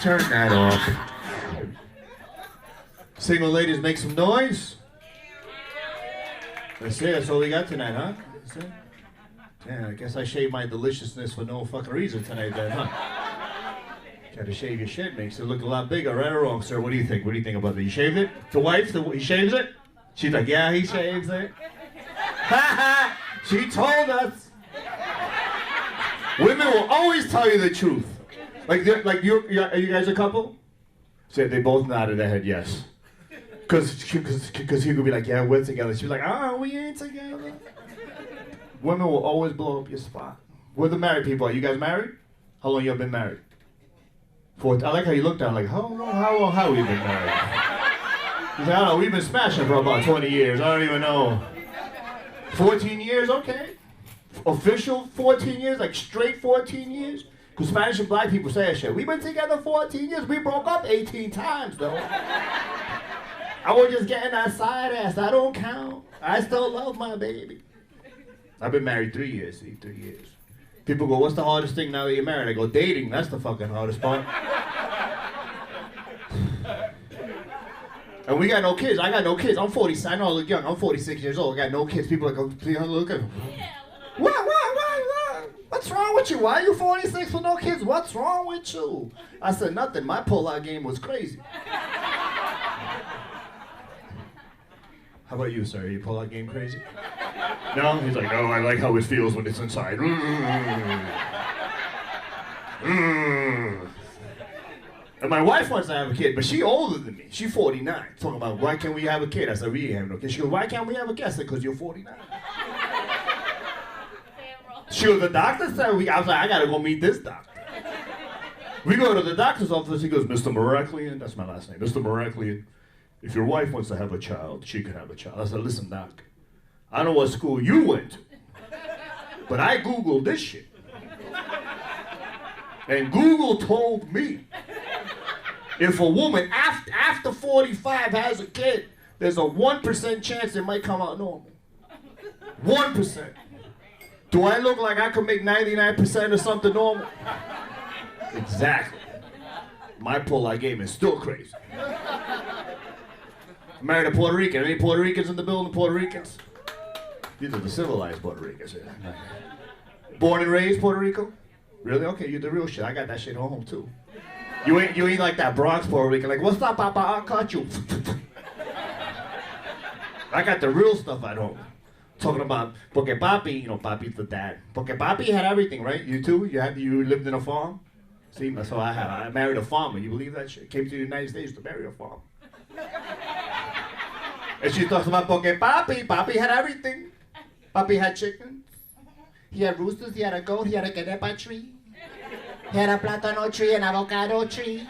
Turn that off. Single ladies, make some noise. That's it. That's all we got tonight, huh? That's it. Yeah, I guess I shaved my deliciousness for no fucking reason tonight then, huh? Try to shave your shit makes it look a lot bigger, right or wrong, sir? What do you think? What do you think about that? You shaved it? The wife, he shaves it? She's like, yeah, he shaves it. Ha ha! She told us. Women will always tell you the truth. Like are you guys a couple? So they both nodded their head yes. Because he could be like, yeah, we're together. She'd be like, oh, we ain't together. Women will always blow up your spot. We're the married people. Are you guys married? How long you been married? I like how you looked down like, how long have we been married? He's like, I don't know, we've been smashing for about 20 years. I don't even know. 14 years, okay. Official 14 years, like straight 14 years? Because Spanish and black people say that shit. We've been together 14 years. We broke up 18 times, though. I was just getting that side ass. That don't count. I still love my baby. I've been married 3 years. See, 3 years. People go, what's the hardest thing now that you're married? I go, dating. That's the fucking hardest part. And we got no kids. I got no kids. I'm 40. I know I look young. I'm 46 years old. I got no kids. People are like, please look at me. What? What's wrong with you? Why are you 46 with no kids? What's wrong with you? I said, nothing. My pull-out game was crazy. How about you, sir? You pull-out game crazy? No? He's like, oh, I like how it feels when it's inside. And my wife wants to have a kid, but she older than me. She's 49. Talking about, why can't we have a kid? I said, we ain't having no kid. She goes, why can't we have a kid? I said, because you're 49. She goes, the doctor said, I was like, I got to go meet this doctor. We go to the doctor's office. He goes, Mr. Meraklian, that's my last name, Mr. Meraklian, if your wife wants to have a child, she can have a child. I said, listen, doc, I don't know what school you went to, but I Googled this shit. And Google told me if a woman after 45 has a kid, there's a 1% chance it might come out normal. 1%. Do I look like I could make 99% of something normal? Exactly. My pull-out game is still crazy. I'm married a Puerto Rican. Any Puerto Ricans in the building? Puerto Ricans? These are the civilized Puerto Ricans. Born and raised Puerto Rico? Really? Okay, you're the real shit. I got that shit at home too. You ain't like that Bronx Puerto Rican. Like, what's up, Papa? I'll cut you. I got the real stuff at home. Talking about, porque papi, you know, papi's the dad. Porque papi had everything, right? You too? You lived in a farm? See, that's what I had. I married a farmer. You believe that shit? Came to the United States to marry a farmer. And she talks about, porque papi had everything. Papi had chickens. He had roosters, he had a goat, he had a canepa tree. He had a platano tree, an avocado tree.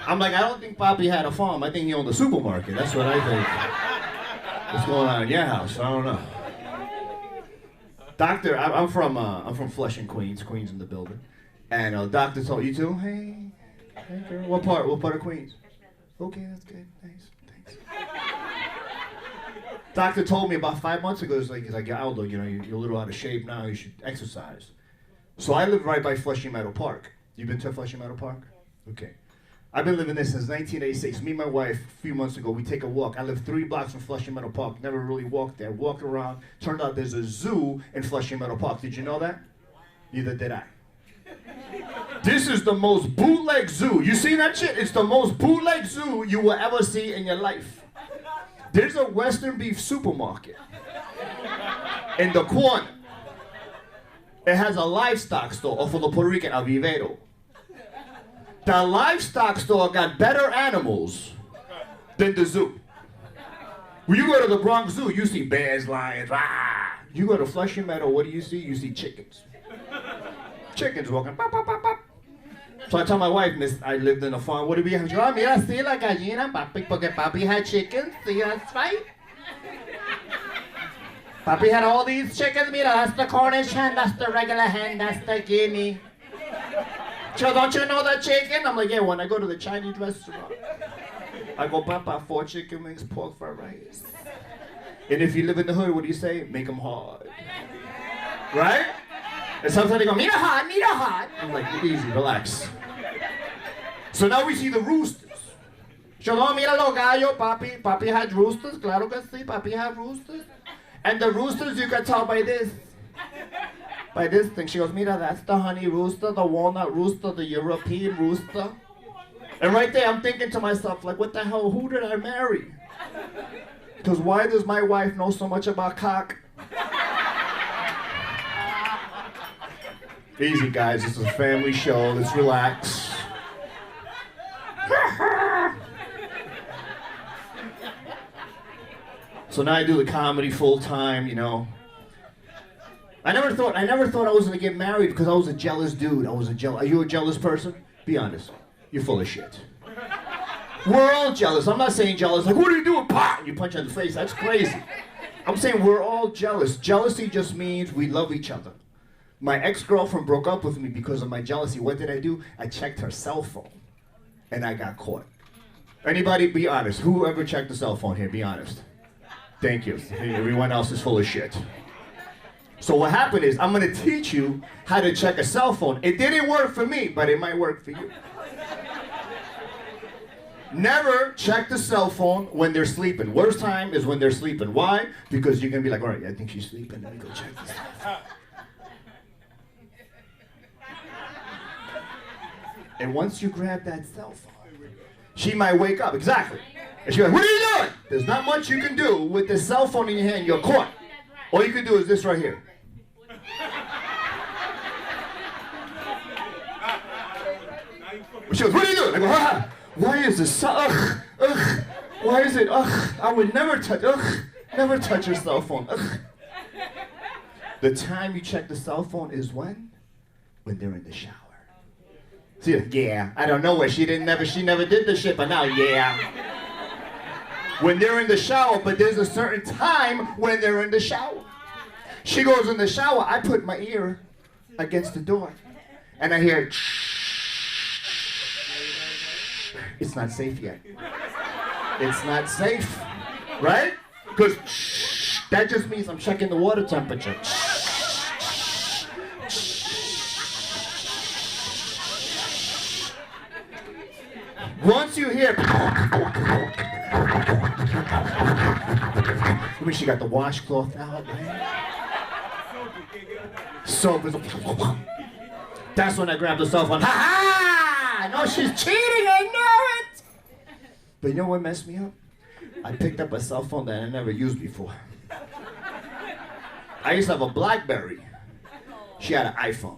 I'm like, I don't think papi had a farm. I think he owned a supermarket. That's what I think. What's going on in your house? I don't know. Doctor, I'm from Flushing, Queens in the building. And doctor told you too? Hey girl, what part of Queens? Okay, that's good, nice, thanks. Doctor told me about 5 months ago, he's like, Aldo, you know, you're a little out of shape now, you should exercise. So I live right by Flushing Meadow Park. You been to Flushing Meadow Park? Okay. I've been living there since 1986. Me and my wife, a few months ago, we take a walk. I live 3 blocks from Flushing Meadow Park. Never really walked there. Walked around. Turned out there's a zoo in Flushing Meadow Park. Did you know that? Neither did I. This is the most bootleg zoo. You see that shit? It's the most bootleg zoo you will ever see in your life. There's a Western beef supermarket in the corner. It has a livestock store, or for the Puerto Rican, a vivero. The livestock store got better animals than the zoo. When you go to the Bronx Zoo, you see bears, lions, rah. You go to Flushing Meadow, what do you see? You see chickens. Chickens walking, pop, pop, pop, pop. So I tell my wife, I lived in a farm. What do we have? She goes, oh, mira, sí, la gallina, papi, porque papi had chickens. See, that's right. Papi had all these chickens. Mira, that's the Cornish hen, that's the regular hen, that's the guinea. She goes, don't you know the chicken? I'm like, yeah, when I go to the Chinese restaurant, I go, Papa, 4 chicken wings, pork fried rice. And if you live in the hood, what do you say? Make them hard. Right? And sometimes they go, mira hot, mira hot. I'm like, easy, relax. So now we see the roosters. She goes, oh, mira los gallos, papi. Papi has roosters. Claro que sí, papi has roosters. And the roosters, you can tell by this. By this thing. She goes, mira, that's the honey rooster, the walnut rooster, the European rooster. And right there, I'm thinking to myself, like, what the hell, who did I marry? Because why does my wife know so much about cock? Easy, guys, this is a family show, let's relax. So now I do the comedy full time, you know. I never thought I was gonna get married because I was a jealous dude. Are you a jealous person? Be honest. You're full of shit. We're all jealous. I'm not saying jealous like, what are you doing? Pah! You punch in the face. That's crazy. I'm saying we're all jealous. Jealousy just means we love each other. My ex-girlfriend broke up with me because of my jealousy. What did I do? I checked her cell phone, and I got caught. Anybody, be honest. Whoever checked the cell phone here, be honest. Thank you. Everyone else is full of shit. So what happened is, I'm going to teach you how to check a cell phone. It didn't work for me, but it might work for you. Never check the cell phone when they're sleeping. Worst time is when they're sleeping. Why? Because you're going to be like, all right, I think she's sleeping. Let me go check this out. And once you grab that cell phone, she might wake up. Exactly. And she's like, what are you doing? There's not much you can do with the cell phone in your hand. You're caught. All you can do is this right here. She goes, what are you doing? I go, ah, why is this? Ugh, ugh. Why is it? Ugh, I would never touch your cell phone. Ugh. The time you check the cell phone is when? When they're in the shower. See, yeah, I don't know where she never did this shit, but now, yeah. When they're in the shower, but there's a certain time when they're in the shower. She goes in the shower, I put my ear against the door, and I hear, it's not safe yet. It's not safe, right? Because that just means I'm checking the water temperature. Once you hear, I mean, she got the washcloth out, right? Soap is, that's when I grabbed the cell phone. Ha ha! I know she's cheating, I know it! But you know what messed me up? I picked up a cell phone that I never used before. I used to have a BlackBerry. She had an iPhone.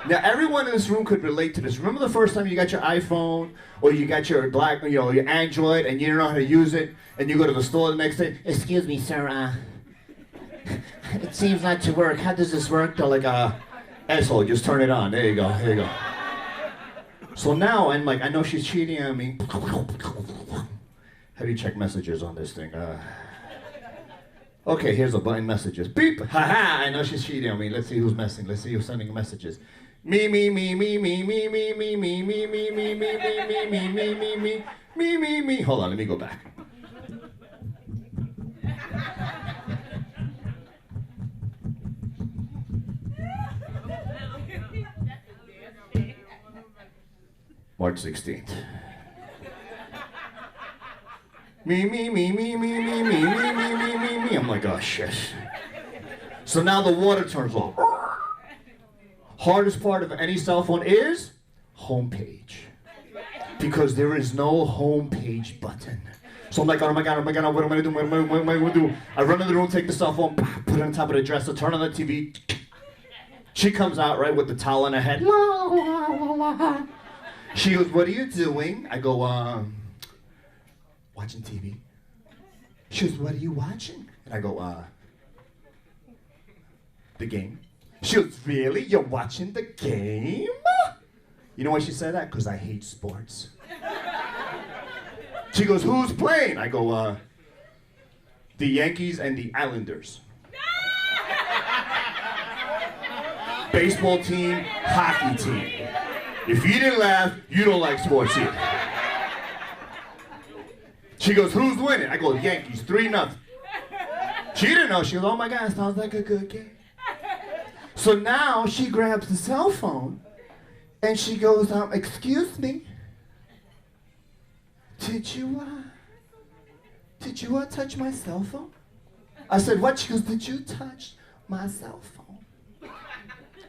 Now, everyone in this room could relate to this. Remember the first time you got your iPhone, or you got your your Android, and you didn't know how to use it, and you go to the store the next day, excuse me, sir, it seems not to work. How does this work? They're like, asshole, just turn it on. There you go, here you go. So now, I'm like, I know she's cheating on me. How do you check messages on this thing? Okay, here's a button, messages. Beep! Ha-ha! I know she's cheating on me. Let's see who's messing. Let's see who's sending messages. Me. Hold on, let me go back. March 16th. Me. I'm like, oh shit. So now the water turns on. Hardest part of any cell phone is homepage. Because there is no homepage button. So I'm like, oh my god, what am I gonna do? What am I gonna do? I run in the room, take the cell phone, put it on top of the dresser, turn on the TV. She comes out, right, with the towel on her head. She goes, what are you doing? I go, watching TV. She goes, what are you watching? And I go, the game. She goes, really? You're watching the game? You know why she said that? Because I hate sports. She goes, who's playing? I go, the Yankees and the Islanders. Baseball team, hockey team. If you didn't laugh, you don't like sports either. She goes, who's winning? I go, Yankees, 3-0. She didn't know. She goes, oh my God, sounds like a good game. So now she grabs the cell phone and she goes, excuse me, Did you touch my cell phone? I said, what? She goes, did you touch my cell phone?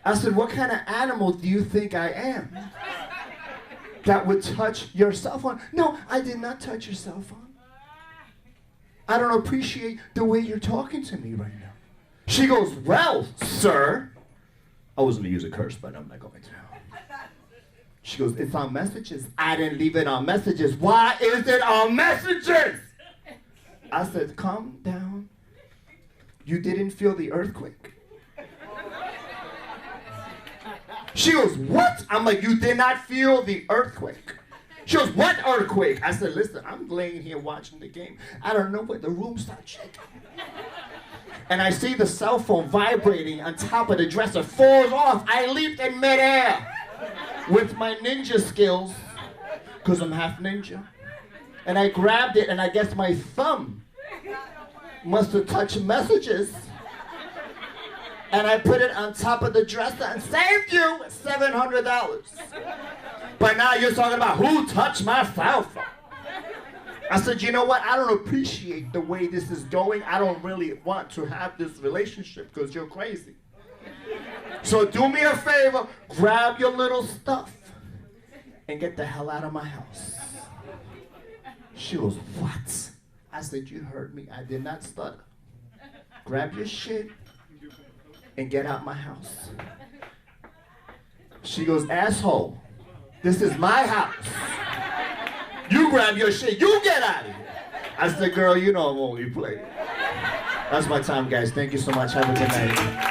I said, what kind of animal do you think I am that would touch your cell phone? No, I did not touch your cell phone. I don't appreciate the way you're talking to me right now. She goes, well, sir. I was going to use a curse, but I'm not going to. She goes, it's on messages. I didn't leave it on messages. Why is it on messages? I said, calm down. You didn't feel the earthquake? She goes, what? I'm like, you did not feel the earthquake? She goes, what earthquake? I said, listen, I'm laying here watching the game. I don't know where the room starts shaking. And I see the cell phone vibrating on top of the dresser, falls off. I leaped in midair with my ninja skills, because I'm half ninja. And I grabbed it, and I guess my thumb must have touched messages. And I put it on top of the dresser and saved you $700. But now you're talking about who touched my cell phone. I said, you know what? I don't appreciate the way this is going. I don't really want to have this relationship because you're crazy. So do me a favor, grab your little stuff and get the hell out of my house. She goes, what? I said, you heard me. I did not stutter. Grab your shit and get out my house. She goes, asshole, this is my house. You grab your shit, you get out of here. I said, girl, you know I'm only playing. That's my time, guys. Thank you so much. Have a good night.